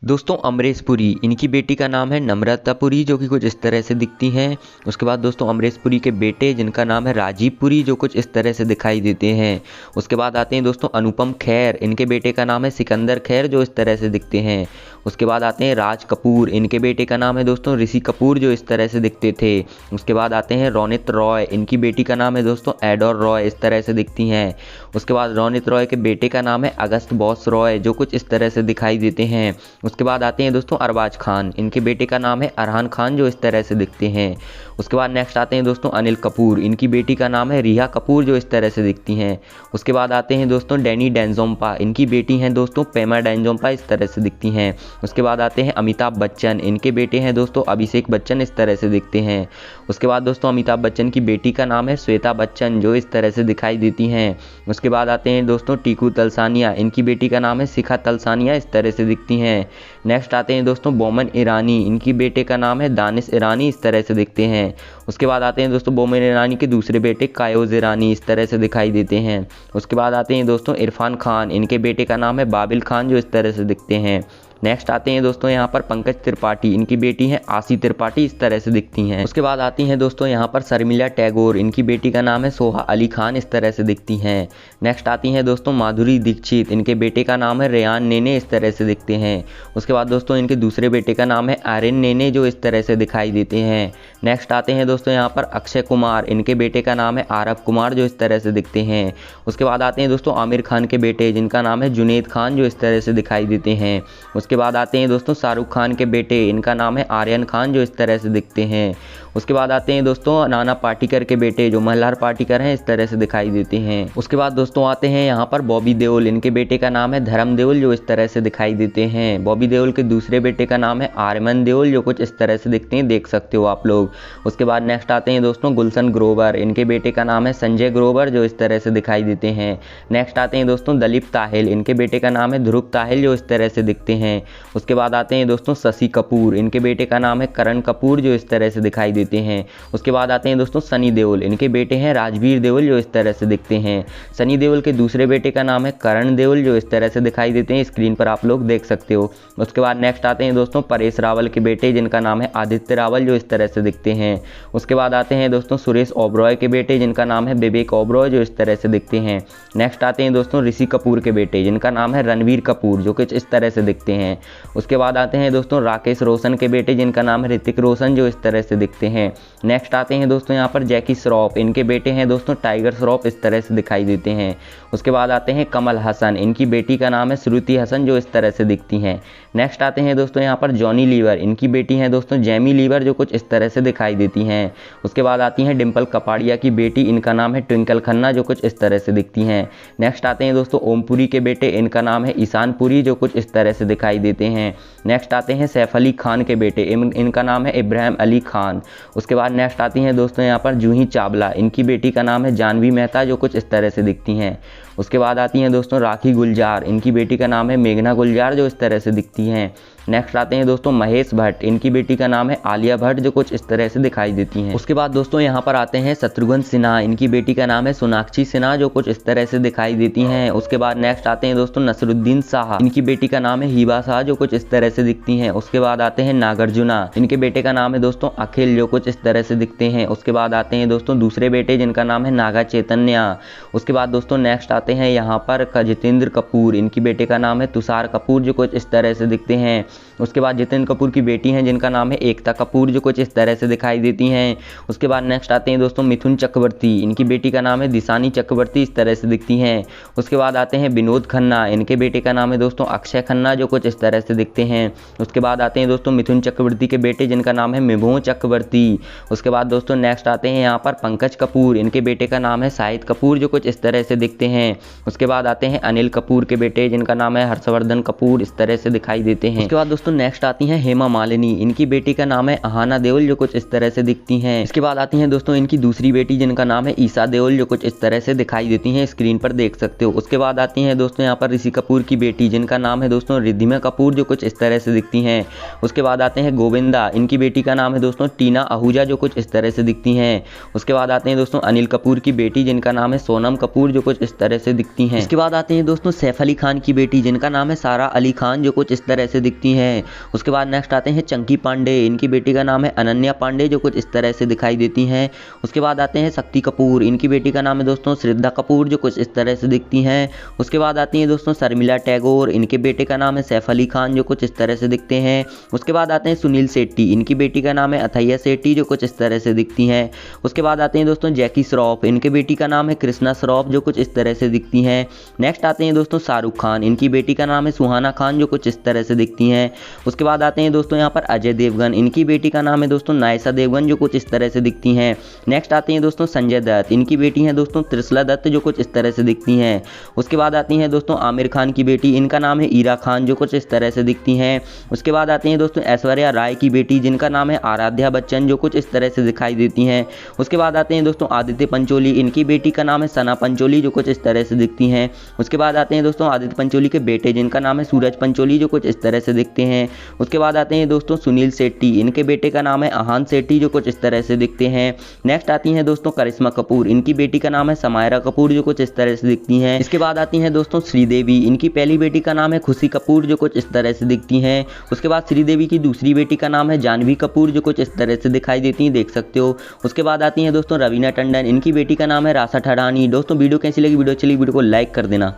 दोस्तों अमरीश पुरी, इनकी बेटी का नाम है नम्रता पुरी जो कि कुछ इस तरह से दिखती हैं। उसके बाद दोस्तों अमरीश पुरी के बेटे जिनका नाम है राजीव पुरी जो कुछ इस तरह से दिखाई देते हैं। उसके बाद आते हैं दोस्तों अनुपम खेर, इनके बेटे का नाम है सिकंदर खेर जो इस तरह से दिखते हैं। उसके बाद आते हैं राज कपूर, इनके बेटे का नाम है दोस्तों ऋषि कपूर जो इस तरह से दिखते थे। उसके बाद आते हैं रोनित रॉय, इनकी बेटी का नाम है दोस्तों एडोर रॉय, इस तरह से दिखती हैं। उसके बाद रोनित रॉय के बेटे का नाम है अगस्त बॉस रॉय जो कुछ इस तरह से दिखाई देते हैं। उसके बाद आते हैं दोस्तों अरबाज खान, इनके बेटे का नाम है अरहान खान जो इस तरह से दिखते हैं। उसके बाद नेक्स्ट आते हैं दोस्तों अनिल कपूर, इनकी बेटी का नाम है रिया कपूर जो इस तरह से दिखती हैं। उसके बाद आते हैं दोस्तों डैनी डेंजोम्पा, इनकी बेटी हैं दोस्तों पेमा डेंजोम्पा, इस तरह से दिखती हैं। उसके बाद आते हैं अमिताभ बच्चन, इनके बेटे हैं दोस्तों अभिषेक बच्चन, इस तरह से दिखते हैं। उसके बाद दोस्तों अमिताभ बच्चन की बेटी का नाम है श्वेता बच्चन जो इस तरह से दिखाई देती हैं। उसके बाद आते हैं दोस्तों टीकू तलसानिया, इनकी बेटी का नाम है शिखा तलसानिया, इस तरह से दिखती हैं। नेक्स्ट आते हैं दोस्तों बोमन ईरानी, इनकी बेटे का नाम है दानिश ईरानी, इस तरह से दिखते हैं। उसके बाद आते हैं दोस्तों बोमन ईरानी के दूसरे बेटे कायोज ईरानी, इस तरह से दिखाई देते हैं। उसके बाद आते हैं दोस्तों इरफान खान, इनके बेटे का नाम है बाबिल खान जो इस तरह से दिखते हैं। नेक्स्ट आते हैं दोस्तों यहाँ पर पंकज त्रिपाठी, इनकी बेटी है आशी त्रिपाठी, इस तरह से दिखती हैं। उसके बाद आती हैं दोस्तों यहाँ पर शर्मिला टैगोर, इनकी बेटी का नाम है सोहा अली खान, इस तरह से दिखती हैं। नेक्स्ट आती हैं दोस्तों माधुरी दीक्षित, इनके बेटे का नाम है रेयान नेने, इस तरह से दिखते हैं। उसके बाद दोस्तों इनके दूसरे बेटे का नाम है आर्यन नेने जो इस तरह से दिखाई देते हैं। नेक्स्ट आते हैं दोस्तों यहाँ पर अक्षय कुमार, इनके बेटे का नाम है आरव कुमार जो इस तरह से दिखते हैं। उसके बाद आते हैं दोस्तों आमिर खान के बेटे जिनका नाम है जुनैद खान जो इस तरह से दिखाई देते हैं। उसके बाद आते हैं दोस्तों शाहरुख खान के बेटे, इनका नाम है आर्यन खान जो इस तरह से दिखते हैं। उसके बाद आते हैं दोस्तों नाना पाटेकर के बेटे जो मल्हार पाटेकर हैं, इस तरह से दिखाई देते हैं। उसके बाद दोस्तों आते हैं यहाँ पर बॉबी देओल, इनके बेटे का नाम है धर्म देओल जो इस तरह से दिखाई देते हैं। बॉबी देओल के दूसरे बेटे का नाम है आर्यमन देओल जो कुछ इस तरह से दिखते हैं, देख सकते हो आप लोग। उसके बाद नेक्स्ट आते हैं दोस्तों गुलशन ग्रोवर, इनके बेटे का नाम है संजय ग्रोवर जो इस तरह से दिखाई देते हैं। नेक्स्ट आते हैं दोस्तों दलीप ताहिल, इनके बेटे का नाम है ध्रुव ताहिल जो इस तरह से दिखते हैं। उसके बाद आते हैं दोस्तों शशि कपूर, इनके बेटे का नाम है करण कपूर जो इस तरह से दिखाई देते हैं। उसके बाद आते हैं दोस्तों सनी देओल, इनके बेटे हैं राजवीर देओल जो इस तरह से दिखते हैं। सनी देओल के दूसरे बेटे का नाम है करण देओल जो इस तरह से दिखाई देते हैं, स्क्रीन पर आप लोग देख सकते हो। उसके बाद नेक्स्ट आते हैं दोस्तों परेश रावल के बेटे जिनका नाम है आदित्य रावल जो इस तरह से दिखते हैं। उसके बाद आते हैं दोस्तों सुरेश ओबरॉय के बेटे जिनका नाम है विवेक ओबरॉय जो इस तरह से दिखते हैं। नेक्स्ट आते हैं दोस्तों ऋषि कपूर के बेटे जिनका नाम है रणवीर कपूर जो कुछ इस तरह से दिखते हैं। उसके बाद आते हैं दोस्तों राकेश रोशन के बेटे जिनका नाम है ऋतिक रोशन जो इस तरह से दिखते हैं। नेक्स्ट आते हैं दोस्तों यहाँ पर जैकी श्रॉफ, इनके बेटे हैं दोस्तों टाइगर श्रॉफ, इस तरह से दिखाई देते हैं। उसके बाद आते हैं कमल हसन, इनकी बेटी का नाम है श्रुति हसन जो इस तरह से दिखती हैं। नेक्स्ट आते हैं दोस्तों यहाँ पर जॉनी लीवर, इनकी बेटी हैं दोस्तों जैमी लीवर जो कुछ इस तरह से दिखाई देती हैं। उसके बाद आती हैं डिम्पल कपाड़िया की बेटी, इनका नाम है ट्विंकल खन्ना जो कुछ इस तरह से दिखती हैं। नेक्स्ट आते हैं दोस्तों ओमपुरी के बेटे, इनका नाम है ईशान पुरी जो कुछ इस तरह से दिखाई देते हैं। नेक्स्ट आते हैं सैफ अली खान के बेटे, इनका नाम है इब्राहिम अली खान। उसके बाद नेक्स्ट आती हैं दोस्तों यहाँ पर जूही चावला, इनकी बेटी का नाम है जानवी मेहता जो कुछ इस तरह से दिखती हैं। उसके बाद आती हैं दोस्तों राखी गुलजार, इनकी बेटी का नाम है मेघना गुलजार जो इस तरह से दिखती हैं। नेक्स्ट आते हैं दोस्तों महेश भट्ट, इनकी बेटी का नाम है आलिया भट्ट जो कुछ इस तरह से दिखाई देती हैं। उसके बाद दोस्तों यहाँ पर आते हैं शत्रुघ्न सिन्हा, इनकी बेटी का नाम है सोनाक्षी सिन्हा जो कुछ इस तरह से दिखाई देती हैं। उसके बाद नेक्स्ट आते हैं दोस्तों नसरुद्दीन शाह, इनकी बेटी का नाम है हिबा शाह जो कुछ इस तरह से दिखती हैं। उसके बाद आते हैं नागार्जुना, इनके बेटे का नाम है दोस्तों अखिल जो कुछ इस तरह से दिखते हैं। उसके बाद आते हैं दोस्तों दूसरे बेटे जिनका नाम है नागा चैतन्या। उसके बाद दोस्तों नेक्स्ट आते हैं यहाँ पर जितेंद्र कपूर, इनकी बेटे का नाम है तुषार कपूर जो कुछ इस तरह से दिखते हैं। उसके बाद जितेंद्र कपूर की बेटी हैं जिनका नाम है एकता कपूर जो कुछ इस तरह से दिखाई देती हैं। उसके बाद नेक्स्ट आते हैं दोस्तों मिथुन चक्रवर्ती, इनकी बेटी का नाम है दिशानी चक्रवर्ती, इस तरह से दिखती हैं। उसके बाद आते हैं विनोद खन्ना, इनके बेटे का नाम है दोस्तों अक्षय खन्ना जो कुछ इस तरह से दिखते हैं। उसके बाद आते हैं दोस्तों मिथुन चक्रवर्ती के बेटे जिनका नाम है मिभो चक्रवर्ती। उसके बाद दोस्तों नेक्स्ट आते हैं यहाँ पर पंकज कपूर, इनके बेटे का नाम है शाहिद कपूर जो कुछ इस तरह से दिखते हैं। उसके बाद आते हैं अनिल कपूर के बेटे जिनका नाम है हर्षवर्धन कपूर, इस तरह से दिखाई देते हैं। उसके बाद दोस्तों नेक्स्ट आती हैं हेमा मालिनी, इनकी बेटी का नाम है अहाना देओल जो कुछ इस तरह से दिखती हैं। इसके बाद आती हैं दोस्तों इनकी दूसरी बेटी जिनका नाम है ईशा देओल जो कुछ इस तरह से दिखाई देती हैं, स्क्रीन पर देख सकते हो। उसके बाद आती हैं दोस्तों यहाँ पर ऋषि कपूर की बेटी जिनका नाम है दोस्तों रिद्धिमा कपूर जो कुछ इस तरह से दिखती हैं। उसके बाद आते हैं गोविंदा, इनकी बेटी का नाम है दोस्तों टीना आहूजा जो कुछ इस तरह से दिखती हैं। उसके बाद आते हैं दोस्तों अनिल कपूर की बेटी जिनका नाम है सोनम कपूर जो कुछ इस तरह से दिखती हैं। इसके बाद आते हैं दोस्तों सैफ अली खान की बेटी जिनका नाम है सारा अली खान जो कुछ इस तरह से दिखती हैं। उसके बाद नेक्स्ट आते हैं चंकी पांडे, इनकी बेटी का नाम है अनन्या पांडे जो कुछ इस तरह से दिखाई देती हैं। उसके बाद आते हैं शक्ति कपूर, इनकी बेटी का नाम है दोस्तों श्रद्धा कपूर जो कुछ इस तरह से दिखती हैं। उसके बाद आती हैं दोस्तों शर्मिला टैगोर, इनके बेटे का नाम है सैफ अली खान जो कुछ इस तरह से दिखते हैं। उसके बाद आते हैं सुनील शेट्टी, इनकी बेटी का नाम है अथैया शेट्टी जो कुछ इस तरह से दिखती हैं। उसके बाद आते हैं दोस्तों जैकी श्रॉफ, इनके बेटी का नाम है कृष्णा श्रॉफ जो कुछ इस तरह से दिखती हैं। नेक्स्ट आते हैं दोस्तों शाहरुख खान, इनकी बेटी का नाम है सुहाना खान जो कुछ इस तरह से दिखती हैं। उसके बाद आते हैं दोस्तों यहाँ पर अजय देवगन, इनकी बेटी का नाम है दोस्तों नायसा देवगन जो कुछ इस तरह से दिखती हैं। नेक्स्ट आते हैं दोस्तों संजय दत्त, इनकी बेटी हैं दोस्तों त्रिशला दत्त जो कुछ इस तरह से दिखती हैं। उसके बाद आती हैं दोस्तों आमिर खान की बेटी, इनका नाम है ईरा खान जो कुछ इस तरह से दिखती हैं। उसके बाद आते हैं दोस्तों ऐश्वर्या राय की बेटी, जिनका नाम है आराध्या बच्चन जो कुछ इस तरह से दिखाई देती हैं। उसके बाद आते हैं दोस्तों आदित्य पंचोली, इनकी बेटी का नाम है सना पंचोली जो कुछ इस तरह से दिखती हैं। उसके बाद आते हैं दोस्तों आदित्य पंचोली के बेटे, जिनका नाम है सूरज पंचोली जो कुछ इस तरह से दिखते हैं। उसके बाद आते हैं दोस्तों सुनील शेट्टी, इनके बेटे का नाम है आहान शेट्टी जो कुछ इस तरह से दिखते हैं। नेक्स्ट आती हैं दोस्तों करिश्मा कपूर, इनकी बेटी का नाम है समायरा कपूर जो कुछ इस तरह से दिखती हैं। इसके बाद आती हैं दोस्तों श्रीदेवी, इनकी पहली बेटी का नाम है खुशी कपूर जो कुछ इस तरह से दिखती हैं। उसके बाद श्रीदेवी की दूसरी बेटी का नाम है जानवी कपूर जो कुछ इस तरह से दिखाई देती हैं, देख सकते हो। उसके बाद आती हैं दोस्तों रवीना टंडन, इनकी बेटी का नाम है राशा ठरानी। दोस्तों वीडियो कैसी लगी, वीडियो चली वीडियो को लाइक कर देना।